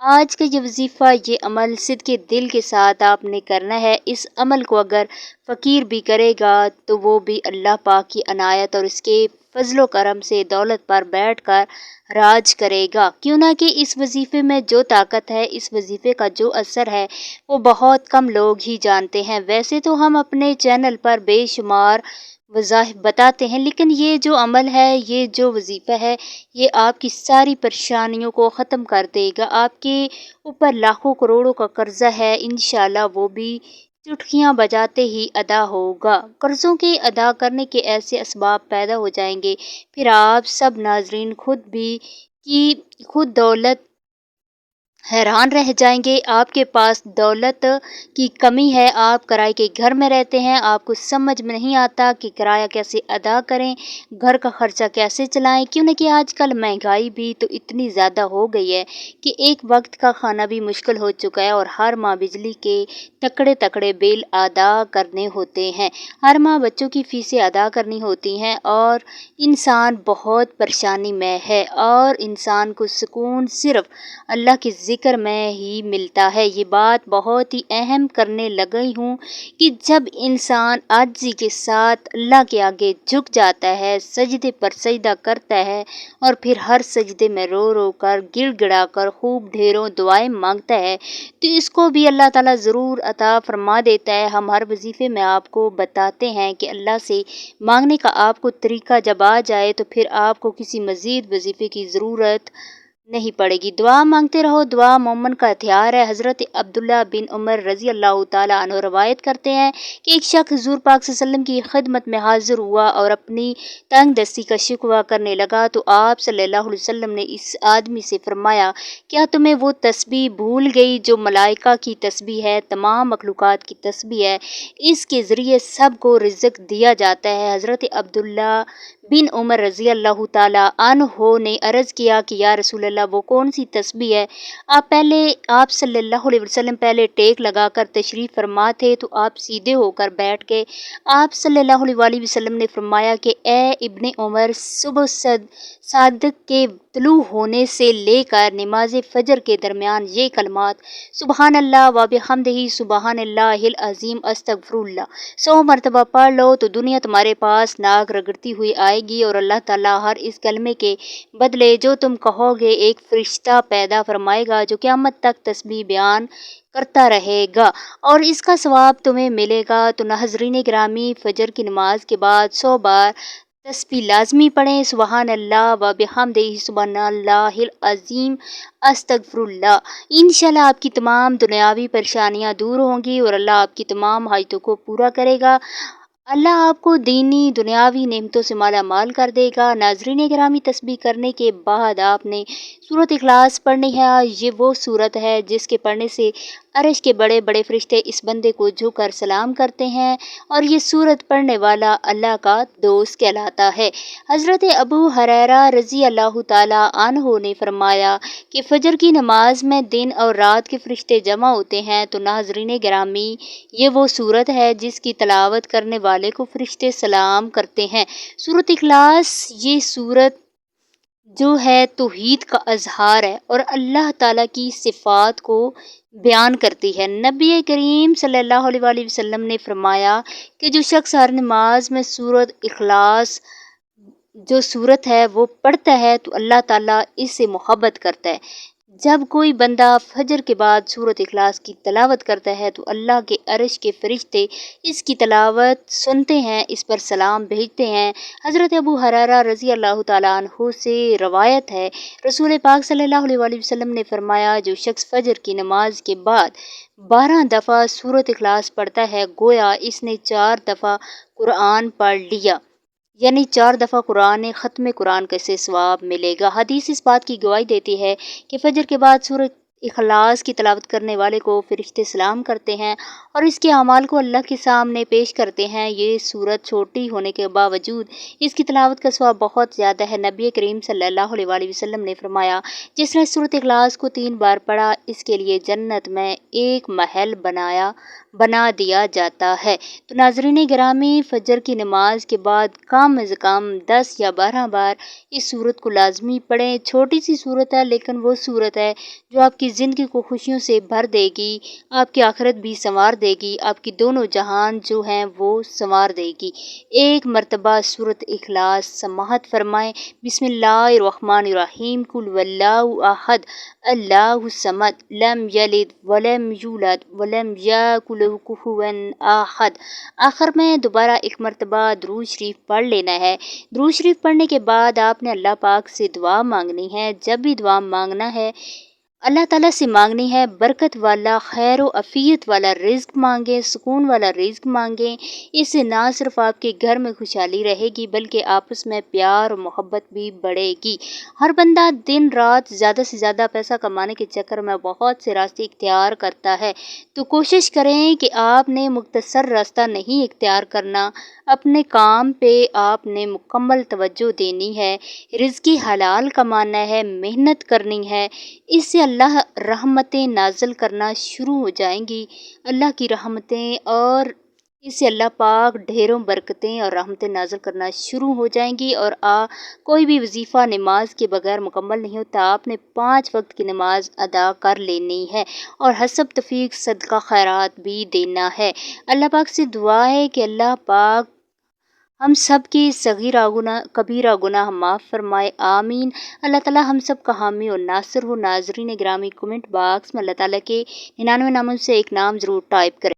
آج کا یہ وظیفہ، یہ عمل صدقے دل کے ساتھ آپ نے کرنا ہے۔ اس عمل کو اگر فقیر بھی کرے گا تو وہ بھی اللہ پاک کی عنایت اور اس کے فضل و کرم سے دولت پر بیٹھ کر راج کرے گا، کیوں نہ کہ اس وظیفے میں جو طاقت ہے، اس وظیفے کا جو اثر ہے، وہ بہت کم لوگ ہی جانتے ہیں۔ ویسے تو ہم اپنے چینل پر بے شمار وظائف بتاتے ہیں، لیکن یہ جو عمل ہے، یہ جو وظیفہ ہے، یہ آپ کی ساری پریشانیوں کو ختم کر دے گا۔ آپ کے اوپر لاکھوں کروڑوں کا قرضہ ہے، انشاءاللہ وہ بھی چٹکیاں بجاتے ہی ادا ہوگا۔ قرضوں کے ادا کرنے کے ایسے اسباب پیدا ہو جائیں گے، پھر آپ سب ناظرین خود دولت حیران رہ جائیں گے۔ آپ کے پاس دولت کی کمی ہے، آپ کرائے کے گھر میں رہتے ہیں، آپ کو سمجھ میں نہیں آتا کہ کرایہ کیسے ادا کریں، گھر کا خرچہ کیسے چلائیں، کیوں نہ کہ آج کل مہنگائی بھی تو اتنی زیادہ ہو گئی ہے کہ ایک وقت کا کھانا بھی مشکل ہو چکا ہے، اور ہر ماہ بجلی کے تکڑے تکڑے بل ادا کرنے ہوتے ہیں، ہر ماہ بچوں کی فیسیں ادا کرنی ہوتی ہیں، اور انسان بہت پریشانی میں ہے، اور انسان کو سکون صرف اللہ کے ذکر میں ہی ملتا ہے۔ یہ بات بہت ہی اہم کرنے لگی ہوں کہ جب انسان عاجزی کے ساتھ اللہ کے آگے جھک جاتا ہے، سجدے پر سجدہ کرتا ہے، اور پھر ہر سجدے میں رو رو کر گڑ گڑا کر خوب ڈھیروں دعائیں مانگتا ہے، تو اس کو بھی اللہ تعالیٰ ضرور عطا فرما دیتا ہے۔ ہم ہر وظیفے میں آپ کو بتاتے ہیں کہ اللہ سے مانگنے کا آپ کو طریقہ جب آ جائے تو پھر آپ کو کسی مزید وظیفے کی ضرورت نہیں پڑے گی۔ دعا مانگتے رہو، دعا مومن کا ہتھیار ہے۔ حضرت عبداللہ بن عمر رضی اللہ تعالیٰ عنہ روایت کرتے ہیں کہ ایک شخص حضور پاک صلی اللہ علیہ وسلم کی خدمت میں حاضر ہوا اور اپنی تنگ دستی کا شکوہ کرنے لگا، تو آپ صلی اللہ علیہ وسلم نے اس آدمی سے فرمایا، کیا تمہیں وہ تسبیح بھول گئی جو ملائکہ کی تسبیح ہے، تمام مخلوقات کی تسبیح ہے، اس کے ذریعے سب کو رزق دیا جاتا ہے؟ حضرت عبداللہ بن عمر رضی اللہ تعالیٰ عنہ نے عرض کیا کہ یا رسول اللہ، وہ کون سی تسبیح ہے؟ آپ صلی اللہ علیہ وسلم پہلے ٹیک لگا کر تشریف فرما تھے تو آپ سیدھے ہو کر بیٹھ گئے۔ آپ صلی اللہ علیہ وآلہ وسلم نے فرمایا کہ اے ابن عمر، صبح صادق کے طلوع ہونے سے لے کر نماز فجر کے درمیان یہ کلمات سبحان اللہ و بحمدہ سبحان اللہ العظیم استغفر اللہ 100 مرتبہ پڑھ لو تو دنیا تمہارے پاس ناک رگڑتی ہوئی آئے گی، اور اللہ تعالیٰ ہر اس کلمے کے بدلے جو تم کہو گے ایک فرشتہ پیدا فرمائے گا جو قیامت تک تسبیح بیان کرتا رہے گا، اور اس کا ثواب تمہیں ملے گا۔ تو ناظرین گرامی، فجر کی نماز کے بعد 100 بار تسبیح لازمی پڑھیں، سبحان اللہ و بحمدہ سبحان اللہ العظیم استغفر اللہ۔ انشاءاللہ آپ کی تمام دنیاوی پریشانیاں دور ہوں گی، اور اللہ آپ کی تمام حاجتوں کو پورا کرے گا۔ اللہ آپ کو دینی دنیاوی نعمتوں سے مالا مال کر دے گا۔ ناظرین گرامی، تسبیح کرنے کے بعد آپ نے سورۃ اخلاص پڑھنی ہے۔ یہ وہ سورت ہے جس کے پڑھنے سے عرش کے بڑے بڑے فرشتے اس بندے کو جھک کر سلام کرتے ہیں، اور یہ سورت پڑھنے والا اللہ کا دوست کہلاتا ہے۔ حضرت ابو ہریرہ رضی اللہ تعالیٰ عنہ نے فرمایا کہ فجر کی نماز میں دن اور رات کے فرشتے جمع ہوتے ہیں، تو ناظرین گرامی، یہ وہ سورت ہے جس کی تلاوت کرنے والے کو فرشتے سلام کرتے ہیں۔ سورۃ اخلاص، یہ سورت جو ہے توحید کا اظہار ہے اور اللہ تعالیٰ کی صفات کو بیان کرتی ہے۔ نبی کریم صلی اللہ علیہ وآلہ وسلم نے فرمایا کہ جو شخص ہر نماز میں سورۃ اخلاص جو سورت ہے وہ پڑھتا ہے تو اللہ تعالیٰ اس سے محبت کرتا ہے۔ جب کوئی بندہ فجر کے بعد سورۃ اخلاص کی تلاوت کرتا ہے تو اللہ کے عرش کے فرشتے اس کی تلاوت سنتے ہیں، اس پر سلام بھیجتے ہیں۔ حضرت ابو ہریرہ رضی اللہ تعالیٰ عنہ سے روایت ہے، رسول پاک صلی اللہ علیہ وآلہ وسلم نے فرمایا، جو شخص فجر کی نماز کے بعد 12 دفعہ سورۃ اخلاص پڑھتا ہے، گویا اس نے 4 دفعہ قرآن پڑھ لیا، یعنی 4 دفعہ ختم قرآن کا سے ثواب ملے گا۔ حدیث اس بات کی گواہی دیتی ہے کہ فجر کے بعد سورۃ اخلاص کی تلاوت کرنے والے کو فرشتے سلام کرتے ہیں اور اس کے اعمال کو اللہ کے سامنے پیش کرتے ہیں۔ یہ سورت چھوٹی ہونے کے باوجود اس کی تلاوت کا ثواب بہت زیادہ ہے۔ نبی کریم صلی اللہ علیہ وآلہ وسلم نے فرمایا، جس نے سورۃ اخلاص کو 3 بار پڑھا، اس کے لیے جنت میں ایک محل بنا دیا جاتا ہے۔ تو ناظرین گرامی، فجر کی نماز کے بعد کم از کم 10 یا 12 بار اس سورت کو لازمی پڑھیں۔ چھوٹی سی سورت ہے لیکن وہ سورت ہے جو آپ کی کی زندگی کو خوشیوں سے بھر دے گی، آپ کی آخرت بھی سنوار دے گی، آپ کی دونوں جہان جو ہیں وہ سنوار دے گی۔ ایک مرتبہ سورۃ اخلاص سماعت فرمائیں۔ بسم اللہ الرحمن الرحیم۔ قل واللہ احد اللہ الصمد لم یلد ولم یولد ولم یکن لہ کفوا احد۔ آخر میں دوبارہ ایک مرتبہ درود شریف پڑھ لینا ہے۔ درود شریف پڑھنے کے بعد آپ نے اللہ پاک سے دعا مانگنی ہے۔ جب بھی دعا مانگنا ہے اللہ تعالیٰ سے مانگنی ہے برکت والا، خیر و عافیت والا رزق مانگیں، سکون والا رزق مانگیں۔ اس سے نہ صرف آپ کے گھر میں خوشحالی رہے گی بلکہ آپس میں پیار اور محبت بھی بڑھے گی۔ ہر بندہ دن رات زیادہ سے زیادہ پیسہ کمانے کے چکر میں بہت سے راستے اختیار کرتا ہے، تو کوشش کریں کہ آپ نے مختصر راستہ نہیں اختیار کرنا، اپنے کام پہ آپ نے مکمل توجہ دینی ہے، رزق حلال کمانا ہے، محنت کرنی ہے۔ اس سے اللہ رحمتیں نازل کرنا شروع ہو جائیں گی، اللہ کی رحمتیں، اور اس سے اللہ پاک ڈھیروں برکتیں اور رحمتیں نازل کرنا شروع ہو جائیں گی۔ اور کوئی بھی وظیفہ نماز کے بغیر مکمل نہیں ہوتا، آپ نے 5 وقت کی نماز ادا کر لینی ہے اور حسب توفیق صدقہ خیرات بھی دینا ہے۔ اللہ پاک سے دعا ہے کہ اللہ پاک ہم سب کی صغیرہ گناہ کبیرہ گناہ معاف فرمائے، آمین۔ اللہ تعالیٰ ہم سب کا حامی اور ناصر ہو۔ ناظرین گرامی، کمنٹ باکس میں اللہ تعالیٰ کے 99 ناموں سے ایک نام ضرور ٹائپ کریں۔